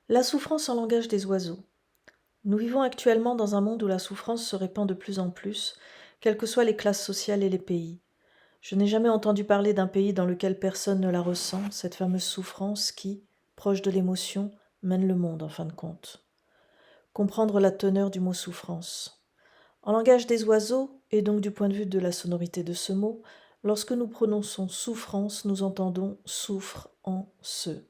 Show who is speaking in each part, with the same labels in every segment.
Speaker 1: La souffrance en langage des oiseaux. Nous vivons actuellement dans un monde où la souffrance se répand de plus en plus, quelles que soient les classes sociales et les pays. Je n'ai jamais entendu parler d'un pays dans lequel personne ne la ressent, cette fameuse souffrance qui, proche de l'émotion, mène le monde en fin de compte. Comprendre la teneur du mot souffrance. En langage des oiseaux, et donc du point de vue de la sonorité de ce mot, lorsque nous prononçons souffrance, nous entendons souffre en ce.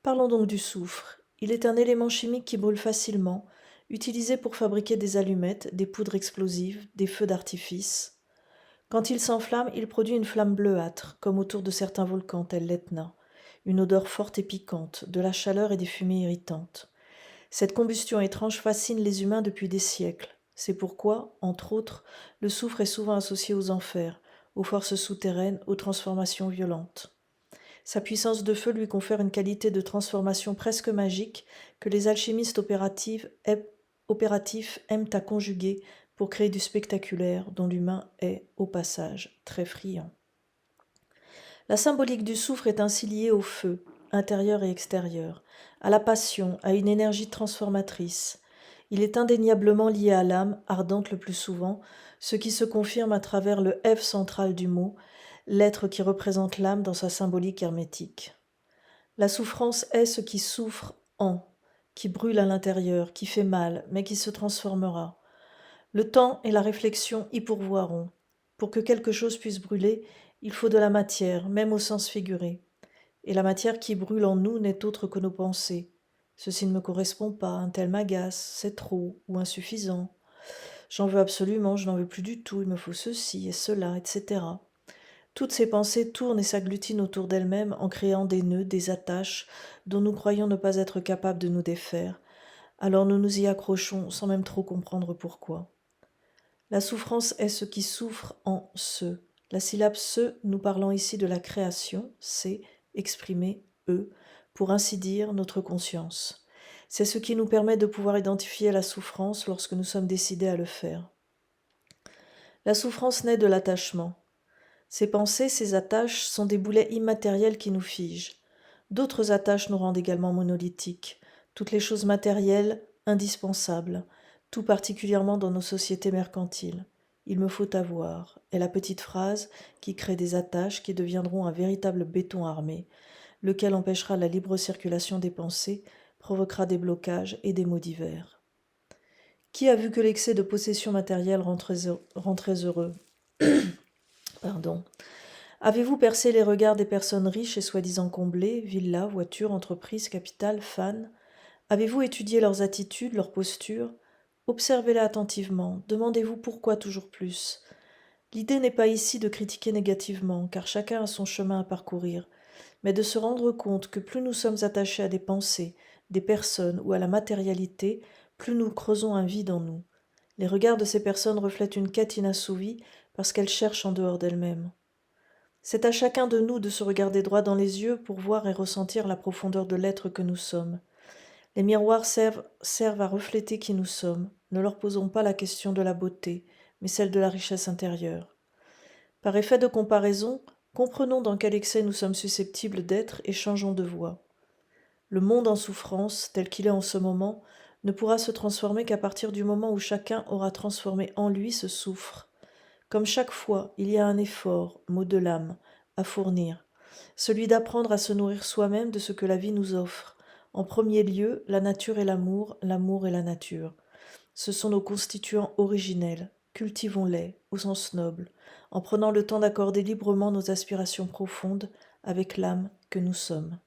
Speaker 1: Parlons donc du soufre. Il est un élément chimique qui brûle facilement, utilisé pour fabriquer des allumettes, des poudres explosives, des feux d'artifice. Quand il s'enflamme, il produit une flamme bleuâtre, comme autour de certains volcans tels l'Etna, une odeur forte et piquante, de la chaleur et des fumées irritantes. Cette combustion étrange fascine les humains depuis des siècles. C'est pourquoi, entre autres, le soufre est souvent associé aux enfers, aux forces souterraines, aux transformations violentes. Sa puissance de feu lui confère une qualité de transformation presque magique que les alchimistes opératifs aiment à conjuguer pour créer du spectaculaire dont l'humain est, au passage, très friand. La symbolique du soufre est ainsi liée au feu, intérieur et extérieur, à la passion, à une énergie transformatrice. Il est indéniablement lié à l'âme, ardente le plus souvent, ce qui se confirme à travers le F central du mot, l'être qui représente l'âme dans sa symbolique hermétique. La souffrance est ce qui souffre en, qui brûle à l'intérieur, qui fait mal, mais qui se transformera. Le temps et la réflexion y pourvoiront. Pour que quelque chose puisse brûler, il faut de la matière, même au sens figuré. Et la matière qui brûle en nous n'est autre que nos pensées. Ceci ne me correspond pas, un tel m'agace, c'est trop ou insuffisant. J'en veux absolument, je n'en veux plus du tout, il me faut ceci et cela, etc. Toutes ces pensées tournent et s'agglutinent autour d'elles-mêmes en créant des nœuds, des attaches dont nous croyons ne pas être capables de nous défaire. Alors nous nous y accrochons sans même trop comprendre pourquoi. La souffrance est ce qui souffre en ce. La syllabe ce nous parlant ici de la création, c'est exprimer pour ainsi dire notre conscience. C'est ce qui nous permet de pouvoir identifier la souffrance lorsque nous sommes décidés à le faire. La souffrance naît de l'attachement. Ces pensées, ces attaches sont des boulets immatériels qui nous figent. D'autres attaches nous rendent également monolithiques. Toutes les choses matérielles, indispensables, tout particulièrement dans nos sociétés mercantiles. Il me faut avoir, est la petite phrase qui crée des attaches qui deviendront un véritable béton armé, lequel empêchera la libre circulation des pensées, provoquera des blocages et des maux divers. Qui a vu que l'excès de possession matérielle rend très heureux Pardon. Avez-vous percé les regards des personnes riches et soi-disant comblées, villas, voitures, entreprises, capital, fans? Avez-vous étudié leurs attitudes, leurs postures? Observez-les attentivement, demandez-vous pourquoi toujours plus. L'idée n'est pas ici de critiquer négativement, car chacun a son chemin à parcourir, mais de se rendre compte que plus nous sommes attachés à des pensées, des personnes ou à la matérialité, plus nous creusons un vide en nous. Les regards de ces personnes reflètent une quête inassouvie parce qu'elles cherchent en dehors d'elles-mêmes. C'est à chacun de nous de se regarder droit dans les yeux pour voir et ressentir la profondeur de l'être que nous sommes. Les miroirs servent à refléter qui nous sommes. Ne leur posons pas la question de la beauté, mais celle de la richesse intérieure. Par effet de comparaison, comprenons dans quel excès nous sommes susceptibles d'être et changeons de voie. Le monde en souffrance, tel qu'il est en ce moment, ne pourra se transformer qu'à partir du moment où chacun aura transformé en lui ce souffre. Comme chaque fois, il y a un effort, mot de l'âme, à fournir, celui d'apprendre à se nourrir soi-même de ce que la vie nous offre. En premier lieu, la nature et l'amour et la nature. Ce sont nos constituants originels. Cultivons-les, au sens noble, en prenant le temps d'accorder librement nos aspirations profondes avec l'âme que nous sommes.